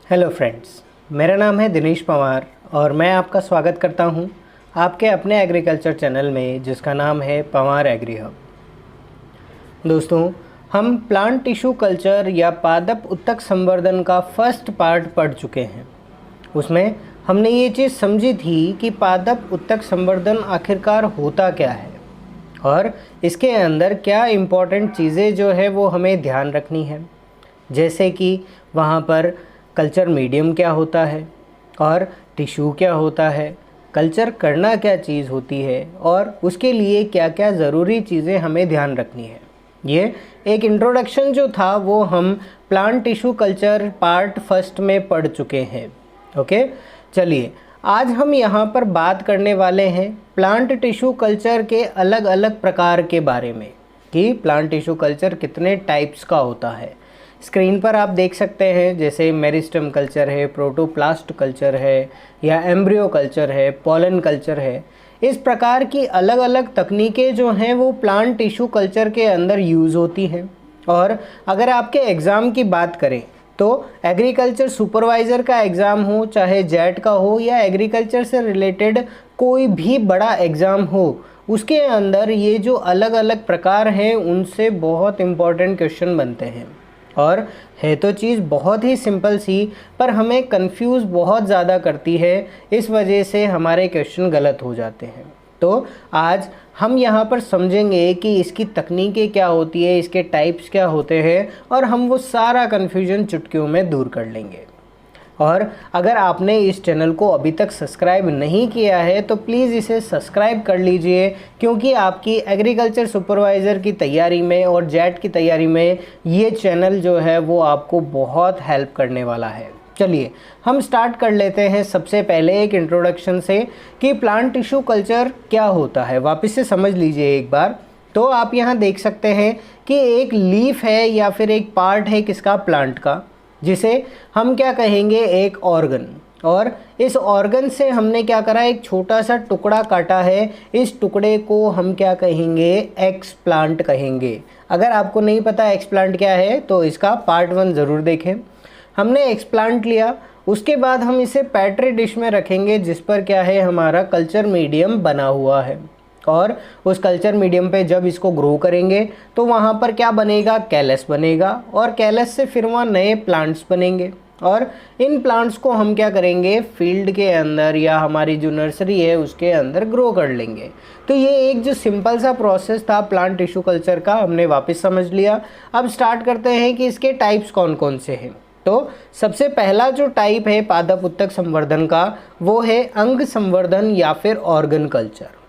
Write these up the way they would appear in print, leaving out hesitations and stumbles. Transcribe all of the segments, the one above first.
Hello friends, मेरा नाम है दिनेश पवार और मैं आपका स्वागत करता हूं आपके अपने एग्रीकल्चर चैनल में जिसका नाम है पवार एग्री हब। दोस्तों, हम प्लांट टिश्यू कल्चर या पादप उत्तक संवर्धन का फर्स्ट पार्ट पढ़ चुके हैं। उसमें हमने ये चीज़ समझी थी कि पादप उत्तक संवर्धन आखिरकार होता क्या है और इसके अंदर क्या इम्पोर्टेंट चीज़ें जो है वो हमें ध्यान रखनी है, जैसे कि वहाँ पर कल्चर मीडियम क्या होता है और टिश्यू क्या होता है, कल्चर करना क्या चीज़ होती है और उसके लिए क्या क्या ज़रूरी चीज़ें हमें ध्यान रखनी है। ये एक इंट्रोडक्शन जो था वो हम plant tissue culture part first में पढ़ चुके हैं। ओके, चलिए आज हम यहाँ पर बात करने वाले हैं प्लांट टिश्यू कल्चर के अलग अलग प्रकार के बारे में कि प्लांट टिश्यू कल्चर कितने टाइप्स का होता है। स्क्रीन पर आप देख सकते हैं जैसे मेरिस्टम कल्चर है, प्रोटोप्लास्ट कल्चर है या एम्ब्रियो कल्चर है, पॉलन कल्चर है। इस प्रकार की अलग अलग तकनीकें जो हैं वो प्लांट टिश्यू कल्चर के अंदर यूज़ होती हैं। और अगर आपके एग्ज़ाम की बात करें तो एग्रीकल्चर सुपरवाइज़र का एग्ज़ाम हो, चाहे जेट का हो या एग्रीकल्चर से रिलेटेड कोई भी बड़ा एग्ज़ाम हो, उसके अंदर ये जो अलग अलग प्रकार हैं उनसे बहुत इम्पॉर्टेंट क्वेश्चन बनते हैं। और है तो चीज़ बहुत ही सिंपल सी, पर हमें कंफ्यूज बहुत ज़्यादा करती है, इस वजह से हमारे क्वेश्चन गलत हो जाते हैं। तो आज हम यहाँ पर समझेंगे कि इसकी तकनीकें क्या होती है, इसके टाइप्स क्या होते हैं और हम वो सारा कन्फ्यूजन चुटकियों में दूर कर लेंगे। और अगर आपने इस चैनल को अभी तक सब्सक्राइब नहीं किया है तो प्लीज़ इसे सब्सक्राइब कर लीजिए, क्योंकि आपकी एग्रीकल्चर सुपरवाइज़र की तैयारी में और जेट की तैयारी में ये चैनल जो है वो आपको बहुत हेल्प करने वाला है। चलिए हम स्टार्ट कर लेते हैं सबसे पहले एक इंट्रोडक्शन से कि प्लांट टिश्यू कल्चर क्या होता है। वापस से समझ लीजिए एक बार। तो आप यहाँ देख सकते हैं कि एक लीफ है या फिर एक पार्ट है किसका, प्लांट का, जिसे हम क्या कहेंगे, एक ऑर्गन। और इस ऑर्गन से हमने क्या करा, एक छोटा सा टुकड़ा काटा है। इस टुकड़े को हम क्या कहेंगे, एक्सप्लांट कहेंगे। अगर आपको नहीं पता एक्सप्लांट क्या है तो इसका पार्ट 1 ज़रूर देखें। हमने एक्सप्लांट लिया, उसके बाद हम इसे पैट्री डिश में रखेंगे जिस पर क्या है, हमारा कल्चर मीडियम बना हुआ है। और उस कल्चर मीडियम पे जब इसको ग्रो करेंगे तो वहाँ पर क्या बनेगा, कैलस बनेगा। और कैलस से फिर वहाँ नए प्लांट्स बनेंगे और इन प्लांट्स को हम क्या करेंगे, फील्ड के अंदर या हमारी जो नर्सरी है उसके अंदर ग्रो कर लेंगे। तो ये एक जो सिंपल सा प्रोसेस था प्लांट टिश्यू कल्चर का, हमने वापस समझ लिया। अब स्टार्ट करते हैं कि इसके टाइप्स कौन कौन से हैं। तो सबसे पहला जो टाइप है पादप उत्तक संवर्धन का वो है अंग संवर्धन या फिर ऑर्गन कल्चर।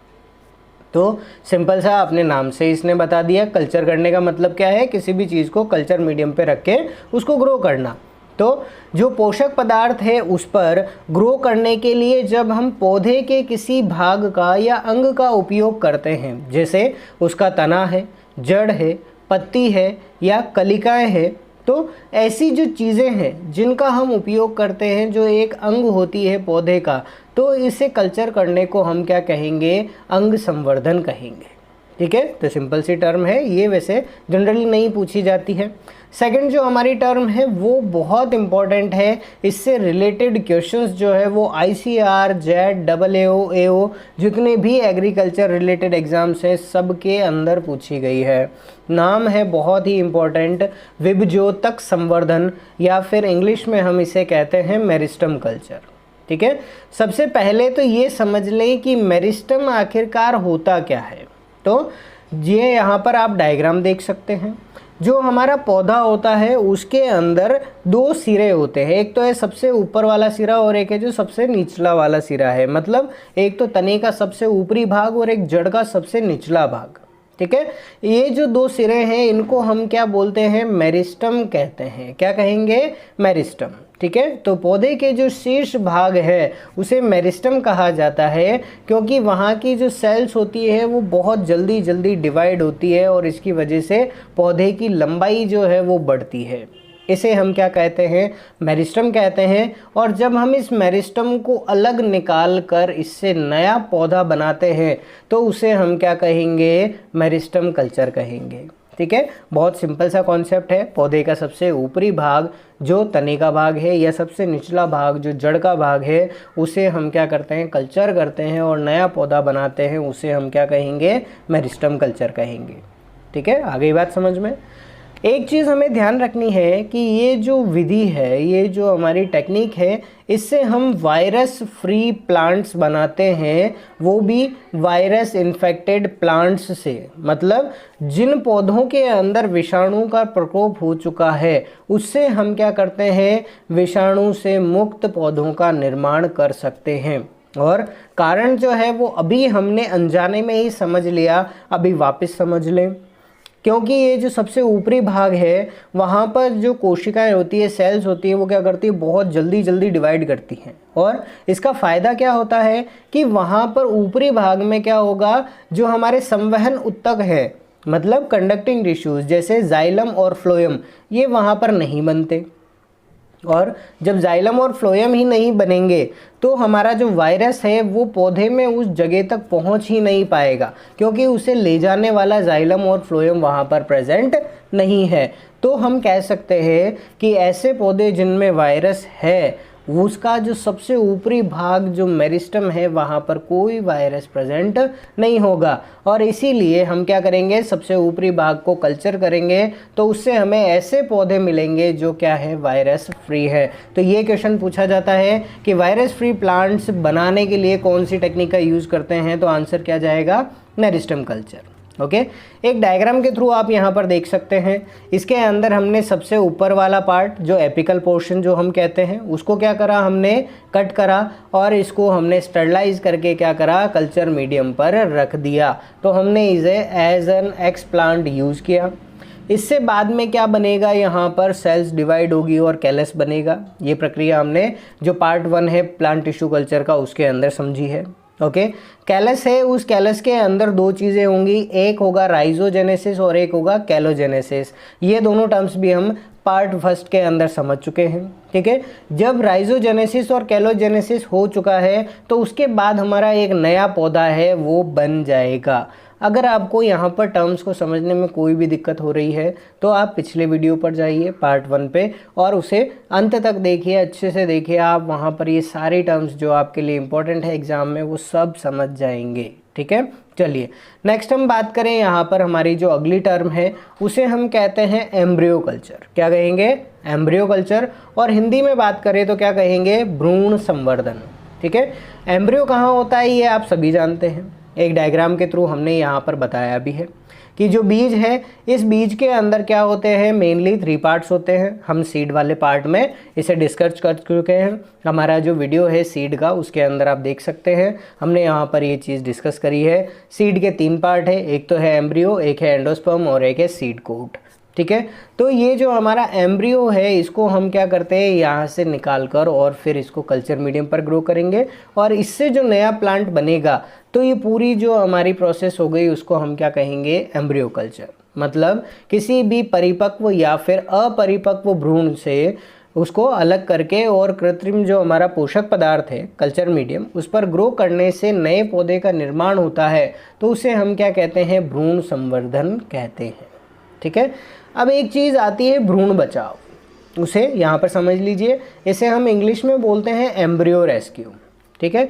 तो सिंपल सा अपने नाम से इसने बता दिया, कल्चर करने का मतलब क्या है, किसी भी चीज़ को कल्चर मीडियम पे रख के उसको ग्रो करना। तो जो पोषक पदार्थ है उस पर ग्रो करने के लिए जब हम पौधे के किसी भाग का या अंग का उपयोग करते हैं, जैसे उसका तना है, जड़ है, पत्ती है या कलिकाएं हैं, तो ऐसी जो चीज़ें हैं जिनका हम उपयोग करते हैं, जो एक अंग होती है पौधे का, तो इसे कल्चर करने को हम क्या कहेंगे, अंग संवर्धन कहेंगे। ठीक है, तो सिंपल सी टर्म है ये, वैसे जनरली नहीं पूछी जाती है। सेकंड जो हमारी टर्म है वो बहुत इंपॉर्टेंट है, इससे रिलेटेड क्वेश्चंस जो है वो ICR, जेट, AAO, AO जितने भी एग्रीकल्चर रिलेटेड एग्जाम्स हैं सबके अंदर पूछी गई है। नाम है बहुत ही इम्पॉर्टेंट, विभजोतक संवर्धन या फिर इंग्लिश में हम इसे कहते हैं मेरिस्टम कल्चर। ठीक है, सबसे पहले तो ये समझ लें कि मेरिस्टम आखिरकार होता क्या है। तो ये यहाँ पर आप डायग्राम देख सकते हैं। जो हमारा पौधा होता है उसके अंदर 2 सिरे होते हैं, एक तो है सबसे ऊपर वाला सिरा और एक है जो सबसे निचला वाला सिरा है। मतलब एक तो तने का सबसे ऊपरी भाग और एक जड़ का सबसे निचला भाग। ठीक है, ये जो 2 सिरे हैं इनको हम क्या बोलते हैं, मेरिस्टम कहते हैं। क्या कहेंगे, मेरिस्टम। ठीक है, तो पौधे के जो शीर्ष भाग है उसे मेरिस्टम कहा जाता है, क्योंकि वहाँ की जो सेल्स होती है वो बहुत जल्दी जल्दी डिवाइड होती है और इसकी वजह से पौधे की लंबाई जो है वो बढ़ती है। इसे हम क्या कहते हैं, मेरिस्टम कहते हैं। और जब हम इस मेरिस्टम को अलग निकाल कर इससे नया पौधा बनाते हैं तो उसे हम क्या कहेंगे, मेरिस्टम कल्चर कहेंगे। ठीक है, बहुत सिंपल सा कॉन्सेप्ट है। पौधे का सबसे ऊपरी भाग जो तने का भाग है या सबसे निचला भाग जो जड़ का भाग है, उसे हम क्या करते हैं, कल्चर करते हैं और नया पौधा बनाते हैं, उसे हम क्या कहेंगे, मेरिस्टेम कल्चर कहेंगे। ठीक है, आ गई बात समझ में। एक चीज़ हमें ध्यान रखनी है कि ये जो विधि है, ये जो हमारी टेक्निक है, इससे हम वायरस फ्री प्लांट्स बनाते हैं, वो भी वायरस इन्फेक्टेड प्लांट्स से। मतलब जिन पौधों के अंदर विषाणु का प्रकोप हो चुका है, उससे हम क्या करते हैं, विषाणु से मुक्त पौधों का निर्माण कर सकते हैं। और कारण जो है वो अभी हमने अनजाने में ही समझ लिया, अभी वापस समझ लें। क्योंकि ये जो सबसे ऊपरी भाग है, वहाँ पर जो कोशिकाएं होती है, सेल्स होती है, वो क्या करती है, बहुत जल्दी जल्दी डिवाइड करती हैं। और इसका फ़ायदा क्या होता है कि वहाँ पर ऊपरी भाग में क्या होगा, जो हमारे संवहन ऊतक है, मतलब कंडक्टिंग टिश्यूज़ जैसे जाइलम और फ्लोएम, ये वहाँ पर नहीं बनते। और जब जाइलम और फ्लोएम ही नहीं बनेंगे तो हमारा जो वायरस है वो पौधे में उस जगह तक पहुंच ही नहीं पाएगा, क्योंकि उसे ले जाने वाला जाइलम और फ्लोएम वहां पर प्रेजेंट नहीं है। तो हम कह सकते हैं कि ऐसे पौधे जिनमें वायरस है, उसका जो सबसे ऊपरी भाग जो मेरिस्टेम है, वहाँ पर कोई वायरस प्रेजेंट नहीं होगा। और इसीलिए हम क्या करेंगे, सबसे ऊपरी भाग को कल्चर करेंगे, तो उससे हमें ऐसे पौधे मिलेंगे जो क्या है, वायरस फ्री है। तो ये क्वेश्चन पूछा जाता है कि वायरस फ्री प्लांट्स बनाने के लिए कौन सी टेक्निक का यूज़ करते हैं, तो आंसर क्या जाएगा, मेरिस्टेम कल्चर। ओके, एक डायग्राम के थ्रू आप यहाँ पर देख सकते हैं। इसके अंदर हमने सबसे ऊपर वाला पार्ट जो एपिकल पोर्शन जो हम कहते हैं, उसको क्या करा, हमने कट करा और इसको हमने स्टरलाइज करके क्या करा, कल्चर मीडियम पर रख दिया। तो हमने इसे as an explant use किया। इससे बाद में क्या बनेगा, यहाँ पर सेल्स डिवाइड होगी और कैलस बनेगा। ये प्रक्रिया हमने जो पार्ट 1 है प्लांट टिश्यू कल्चर का, उसके अंदर समझी है। ओके, कैलस है, उस कैलस के अंदर दो चीज़ें होंगी, एक होगा राइजोजेनेसिस और एक होगा कैलोजेनेसिस। ये दोनों टर्म्स भी हम पार्ट 1 के अंदर समझ चुके हैं। ठीक है, जब राइजोजेनेसिस और कैलोजेनेसिस हो चुका है तो उसके बाद हमारा एक नया पौधा है वो बन जाएगा। अगर आपको यहाँ पर टर्म्स को समझने में कोई भी दिक्कत हो रही है तो आप पिछले वीडियो पर जाइए पार्ट 1 पे और उसे अंत तक देखिए, अच्छे से देखिए। आप वहाँ पर ये सारे टर्म्स जो आपके लिए इम्पोर्टेंट है एग्ज़ाम में, वो सब समझ जाएंगे। ठीक है, चलिए नेक्स्ट हम बात करें। यहाँ पर हमारी जो अगली टर्म है उसे हम कहते हैं एम्ब्रियो कल्चर। क्या कहेंगे, एम्ब्रियो कल्चर। और हिंदी में बात करें तो क्या कहेंगे, भ्रूण संवर्धन। ठीक है, एम्ब्रियो कहाँ होता है ये आप सभी जानते हैं, एक डायग्राम के थ्रू हमने यहाँ पर बताया भी है कि जो बीज है, इस बीज के अंदर क्या होते हैं, मेनली 3 पार्ट्स होते हैं। हम सीड वाले पार्ट में इसे डिस्कस कर चुके हैं। हमारा जो वीडियो है सीड का, उसके अंदर आप देख सकते हैं, हमने यहाँ पर ये चीज़ डिस्कस करी है। सीड के 3 पार्ट है, एक तो है एम्ब्रियो, एक है एंडोस्पर्म और एक है सीड कोट। ठीक है, तो ये जो हमारा एम्ब्रियो है, इसको हम क्या करते हैं, यहाँ से निकाल कर और फिर इसको कल्चर मीडियम पर ग्रो करेंगे और इससे जो नया प्लांट बनेगा, तो ये पूरी जो हमारी प्रोसेस हो गई उसको हम क्या कहेंगे, एम्ब्रियो कल्चर। मतलब किसी भी परिपक्व या फिर अपरिपक्व भ्रूण से उसको अलग करके और कृत्रिम जो हमारा पोषक पदार्थ है कल्चर मीडियम, उस पर ग्रो करने से नए पौधे का निर्माण होता है, तो उसे हम क्या कहते हैं, भ्रूण संवर्धन कहते हैं। ठीक है, अब एक चीज़ आती है भ्रूण बचाव, उसे यहाँ पर समझ लीजिए। इसे हम इंग्लिश में बोलते हैं एम्ब्रियो रेस्क्यू। ठीक है,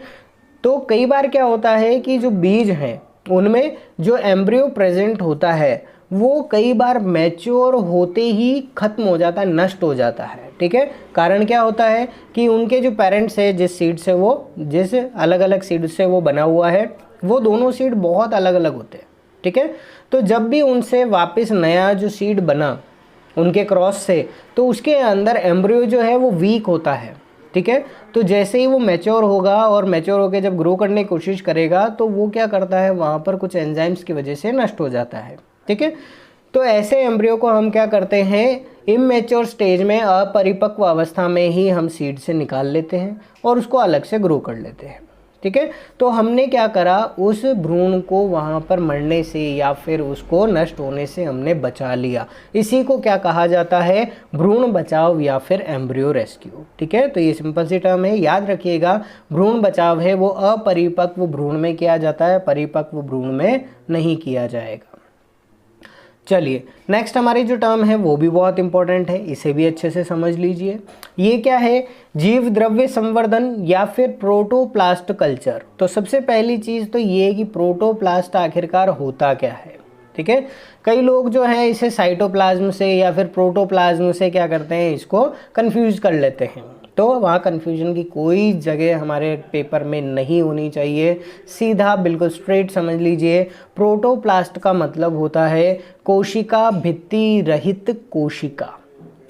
तो कई बार क्या होता है कि जो बीज हैं उनमें जो एम्ब्रियो प्रेजेंट होता है वो कई बार मैच्योर होते ही खत्म हो जाता है, नष्ट हो जाता है। ठीक है, कारण क्या होता है कि उनके जो पेरेंट्स है, जिस सीड से वो, जिस अलग अलग सीड से वो बना हुआ है, वो दोनों सीड बहुत अलग अलग होते हैं। ठीक है, तो जब भी उनसे वापस नया जो सीड बना उनके क्रॉस से, तो उसके अंदर एम्ब्रियो जो है वो वीक होता है। ठीक है, तो जैसे ही वो मैच्योर होगा और मैच्योर होकर जब ग्रो करने की कोशिश करेगा, तो वो क्या करता है, वहाँ पर कुछ एंजाइम्स की वजह से नष्ट हो जाता है। ठीक है, तो ऐसे एम्ब्रियो को हम क्या करते हैं, इमैच्योर स्टेज में, अपरिपक्व अवस्था में ही हम सीड से निकाल लेते हैं और उसको अलग से ग्रो कर लेते हैं। ठीक है, तो हमने क्या करा, उस भ्रूण को वहाँ पर मरने से या फिर उसको नष्ट होने से हमने बचा लिया। इसी को क्या कहा जाता है, भ्रूण बचाव या फिर एम्ब्रियो रेस्क्यू। ठीक है, तो ये सिंपल सी टर्म है, याद रखिएगा। भ्रूण बचाव है वो अपरिपक्व भ्रूण में किया जाता है, परिपक्व भ्रूण में नहीं किया जाएगा। चलिए नेक्स्ट हमारी जो टर्म है वो भी बहुत इंपॉर्टेंट है, इसे भी अच्छे से समझ लीजिए। ये क्या है? जीव द्रव्य संवर्धन या फिर प्रोटोप्लास्ट कल्चर। तो सबसे पहली चीज़ तो ये है कि प्रोटोप्लास्ट आखिरकार होता क्या है, ठीक है। कई लोग जो है इसे साइटोप्लाज्म से या फिर प्रोटोप्लाज्म से क्या करते हैं, इसको कंफ्यूज कर लेते हैं। तो वहाँ कन्फ्यूजन की कोई जगह हमारे पेपर में नहीं होनी चाहिए, सीधा बिल्कुल स्ट्रेट समझ लीजिए। प्रोटोप्लास्ट का मतलब होता है कोशिका भित्ति रहित कोशिका।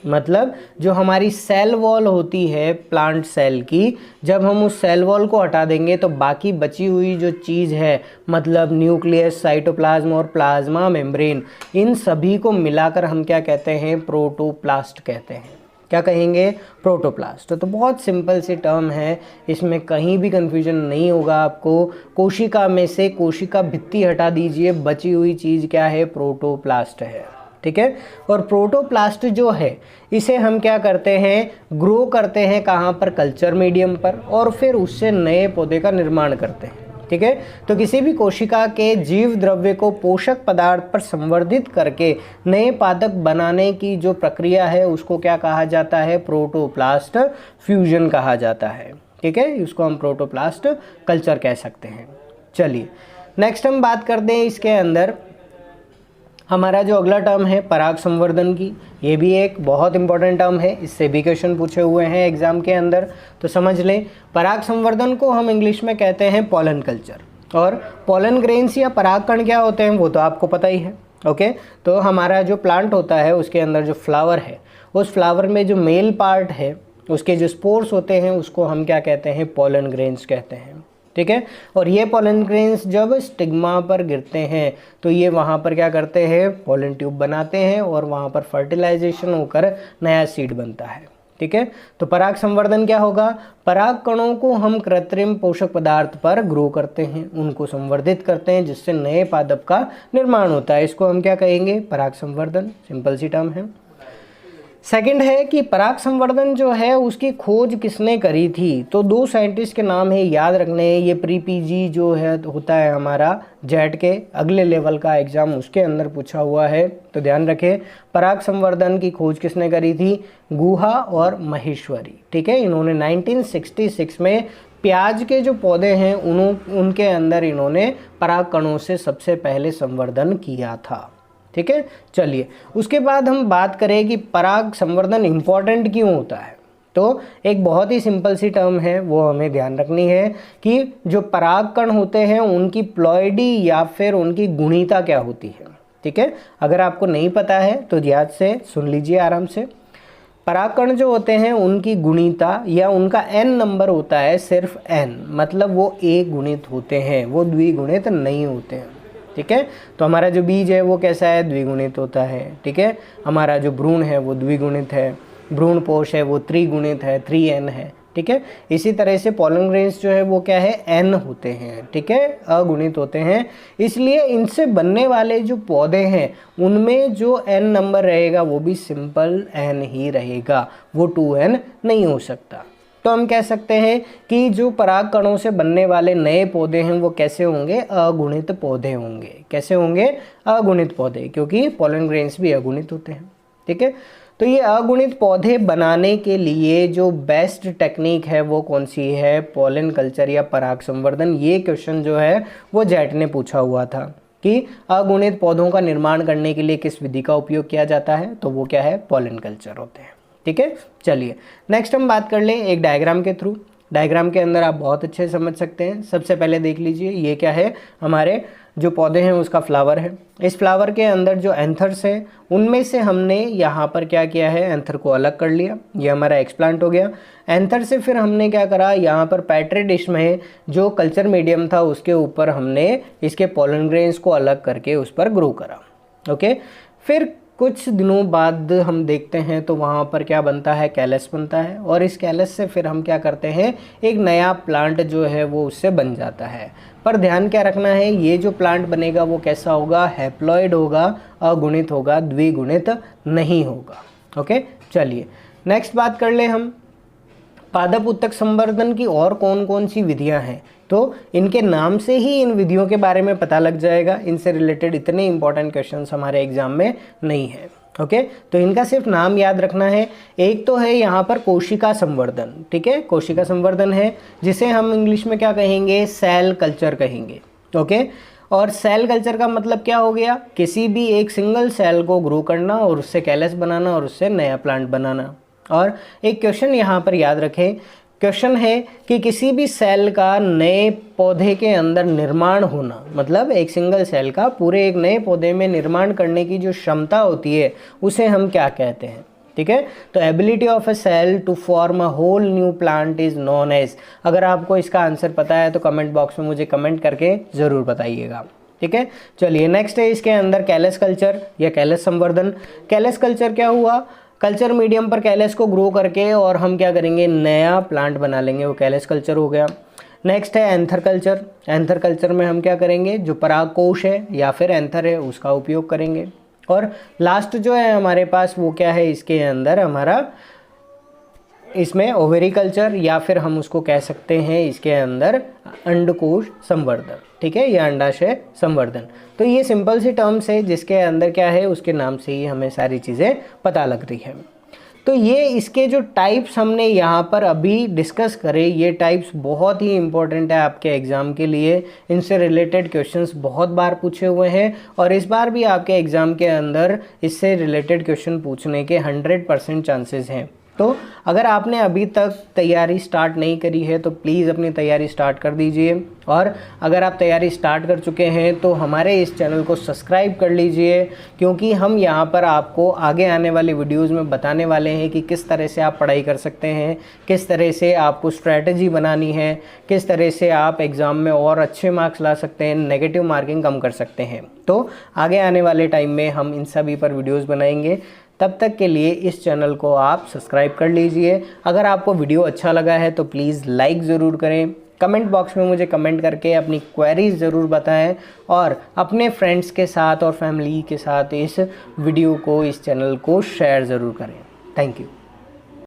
मतलब जो हमारी सेल वॉल होती है प्लांट सेल की, जब हम उस सेल वॉल को हटा देंगे तो बाकी बची हुई जो चीज़ है, मतलब न्यूक्लियस, साइटोप्लाज्म और प्लाज्मा मेम्ब्रेन, इन सभी को मिलाकर हम क्या कहते हैं? प्रोटोप्लास्ट कहते हैं। क्या कहेंगे? प्रोटोप्लास्ट। तो बहुत सिंपल सी टर्म है, इसमें कहीं भी कन्फ्यूजन नहीं होगा आपको। कोशिका में से कोशिका भित्ति हटा दीजिए, बची हुई चीज़ क्या है? प्रोटोप्लास्ट है, ठीक है। और प्रोटोप्लास्ट जो है इसे हम क्या करते हैं? ग्रो करते हैं कहाँ पर? कल्चर मीडियम पर, और फिर उससे नए पौधे का निर्माण करते हैं, ठीक है। तो किसी भी कोशिका के जीव द्रव्य को पोषक पदार्थ पर संवर्धित करके नए पादप बनाने की जो प्रक्रिया है उसको क्या कहा जाता है? प्रोटोप्लास्ट फ्यूजन कहा जाता है, ठीक है। इसको हम प्रोटोप्लास्ट कल्चर कह सकते हैं। चलिए नेक्स्ट हम बात करते हैं इसके अंदर हमारा जो अगला टर्म है पराग संवर्धन की। ये भी एक बहुत इंपॉर्टेंट टर्म है, इससे भी क्वेश्चन पूछे हुए हैं एग्जाम के अंदर, तो समझ लें। पराग संवर्धन को हम इंग्लिश में कहते हैं पॉलन कल्चर। और पॉलन ग्रेन्स या परागकण क्या होते हैं वो तो आपको पता ही है, ओके। तो हमारा जो प्लांट होता है उसके अंदर जो फ्लावर है, उस फ्लावर में जो मेल पार्ट है उसके जो स्पोर्स होते हैं उसको हम क्या कहते हैं? पॉलन ग्रेन्स कहते हैं, ठीक है। और ये पॉलन ग्रेन्स जब स्टिग्मा पर गिरते हैं तो ये वहाँ पर क्या करते हैं? पॉलन ट्यूब बनाते हैं और वहाँ पर फर्टिलाइजेशन होकर नया सीड बनता है, ठीक है। तो पराग संवर्धन क्या होगा? पराग कणों को हम कृत्रिम पोषक पदार्थ पर ग्रो करते हैं, उनको संवर्धित करते हैं जिससे नए पादप का निर्माण होता है। इसको हम क्या कहेंगे? पराग संवर्धन। सिंपल सी टर्म है। सेकंड है कि पराग संवर्धन जो है उसकी खोज किसने करी थी? तो दो साइंटिस्ट के नाम है, याद रखने हैं। ये प्री पीजी जो है होता है हमारा जेट के अगले लेवल का एग्जाम, उसके अंदर पूछा हुआ है, तो ध्यान रखें। पराग संवर्धन की खोज किसने करी थी? गुहा और महेश्वरी, ठीक है। इन्होंने 1966 में प्याज के जो पौधे हैं उनके अंदर इन्होंने पराग कणों से सबसे पहले संवर्धन किया था, ठीक है। चलिए उसके बाद हम बात करें कि पराग संवर्धन इम्पॉर्टेंट क्यों होता है। तो एक बहुत ही सिंपल सी टर्म है, वो हमें ध्यान रखनी है कि जो पराग कण होते हैं उनकी प्लॉइडी या फिर उनकी गुणिता क्या होती है, ठीक है। अगर आपको नहीं पता है तो याद से सुन लीजिए आराम से। परागकण जो होते हैं उनकी गुणिता या उनका n नंबर होता है सिर्फ n, मतलब वो a गुणित होते हैं, वो द्विगुणित नहीं होते हैं, ठीक है। तो हमारा जो बीज है वो कैसा है? द्विगुणित होता है, ठीक है। हमारा जो भ्रूण है वो द्विगुणित है, भ्रूण पोष है वो त्रिगुणित है, 3n है, ठीक है। इसी तरह से पॉलन ग्रेन्स जो है वो क्या है? n होते हैं, ठीक है, अगुणित होते हैं। इसलिए इनसे बनने वाले जो पौधे हैं उनमें जो n नंबर रहेगा वो भी सिंपल n ही रहेगा, वो 2n नहीं हो सकता। तो हम कह सकते हैं कि जो पराग कणों से बनने वाले नए पौधे हैं वो कैसे होंगे? अगुणित पौधे होंगे। कैसे होंगे? अगुणित पौधे, क्योंकि पॉलन ग्रेन्स भी अगुणित होते हैं, ठीक है। तो ये अगुणित पौधे बनाने के लिए जो बेस्ट टेक्निक है वो कौन सी है? पॉलन कल्चर या पराग संवर्धन। ये क्वेश्चन जो है वो जेट ने पूछा हुआ था कि अगुणित पौधों का निर्माण करने के लिए किस विधि का उपयोग किया जाता है, तो वो क्या है? पॉलन कल्चर होते हैं, ठीक है। चलिए नेक्स्ट हम बात कर लें एक डायग्राम के थ्रू। डायग्राम के अंदर आप बहुत अच्छे से समझ सकते हैं। सबसे पहले देख लीजिए ये क्या है? हमारे जो पौधे हैं उसका फ्लावर है। इस फ्लावर के अंदर जो एंथर्स हैं उनमें से हमने यहाँ पर क्या किया है? एंथर को अलग कर लिया, ये हमारा एक्सप्लांट हो गया। एंथर से फिर हमने क्या करा? यहाँ पर पेट्री डिश में जो कल्चर मीडियम था उसके ऊपर हमने इसके पॉलन ग्रेन्स को अलग करके उस पर ग्रो करा, ओके। फिर कुछ दिनों बाद हम देखते हैं तो वहाँ पर क्या बनता है? कैलस बनता है, और इस कैलस से फिर हम क्या करते हैं? एक नया प्लांट जो है वो उससे बन जाता है। पर ध्यान क्या रखना है, ये जो प्लांट बनेगा वो कैसा होगा? हैप्लॉइड होगा, अगुणित होगा, द्विगुणित नहीं होगा, ओके। चलिए नेक्स्ट बात कर ले हम पादप उत्तक संवर्धन की और कौन कौन सी विधियां हैं, तो इनके नाम से ही इन विधियों के बारे में पता लग जाएगा। इनसे रिलेटेड इतने इंपॉर्टेंट क्वेश्चंस हमारे एग्जाम में नहीं है। ओके, तो इनका सिर्फ नाम याद रखना है। एक तो है यहाँ पर कोशिका संवर्धन, ठीक है, कोशिका संवर्धन है जिसे हम इंग्लिश में क्या कहेंगे, सेल कल्चर कहेंगे। ओके, और सेल कल्चर का मतलब क्या हो गया, किसी भी एक सिंगल सेल को ग्रो करना और उससे कैलस बनाना और उससे नया प्लांट बनाना। और एक क्वेश्चन यहाँ पर याद रखें, क्वेश्चन है कि किसी भी सेल का नए पौधे के अंदर निर्माण होना, मतलब एक सिंगल सेल का पूरे एक नए पौधे में निर्माण करने की जो क्षमता होती है उसे हम क्या कहते हैं, ठीक है। तो ability of a cell to form a whole new plant is known as. अगर आपको इसका आंसर पता है तो कमेंट बॉक्स में मुझे कमेंट करके ज़रूर बताइएगा, ठीक है। चलिए नेक्स्ट है इसके अंदर कैलस कल्चर या कैलस संवर्धन। कैलस कल्चर क्या हुआ, कल्चर मीडियम पर कैलस को ग्रो करके और हम क्या करेंगे, नया प्लांट बना लेंगे, वो कैलस कल्चर हो गया। नेक्स्ट है एंथर कल्चर। एंथर कल्चर में हम क्या करेंगे, जो परागकोश है या फिर एंथर है उसका उपयोग करेंगे। और लास्ट जो है हमारे पास वो क्या है, इसके अंदर हमारा इसमें ओवेरी कल्चर या फिर हम उसको कह सकते हैं इसके अंदर अंडकोश संवर्धन, ठीक है, या अंडाशय संवर्धन। तो ये सिंपल सी टर्म्स है जिसके अंदर क्या है, उसके नाम से ही हमें सारी चीज़ें पता लग रही है। तो ये इसके जो टाइप्स हमने यहाँ पर अभी डिस्कस करे, ये टाइप्स बहुत ही इंपॉर्टेंट है आपके एग्ज़ाम के लिए। इनसे रिलेटेड क्वेश्चंस बहुत बार पूछे हुए हैं और इस बार भी आपके एग्ज़ाम के अंदर इससे रिलेटेड क्वेश्चन पूछने के 100% चांसेस हैं। तो अगर आपने अभी तक तैयारी स्टार्ट नहीं करी है तो प्लीज़ अपनी तैयारी स्टार्ट कर दीजिए। और अगर आप तैयारी स्टार्ट कर चुके हैं तो हमारे इस चैनल को सब्सक्राइब कर लीजिए, क्योंकि हम यहाँ पर आपको आगे आने वाली वीडियोज़ में बताने वाले हैं कि किस तरह से आप पढ़ाई कर सकते हैं, किस तरह से आपको स्ट्रैटेजी बनानी है, किस तरह से आप एग्ज़ाम में और अच्छे मार्क्स ला सकते हैं, नेगेटिव मार्किंग कम कर सकते हैं। तो आगे आने वाले टाइम में हम इन सभी पर वीडियोज़ बनाएंगे। तब तक के लिए इस चैनल को आप सब्सक्राइब कर लीजिए। अगर आपको वीडियो अच्छा लगा है तो प्लीज़ लाइक ज़रूर करें, कमेंट बॉक्स में मुझे कमेंट करके अपनी क्वेरीज ज़रूर बताएं और अपने फ्रेंड्स के साथ और फैमिली के साथ इस वीडियो को, इस चैनल को शेयर ज़रूर करें। Thank you.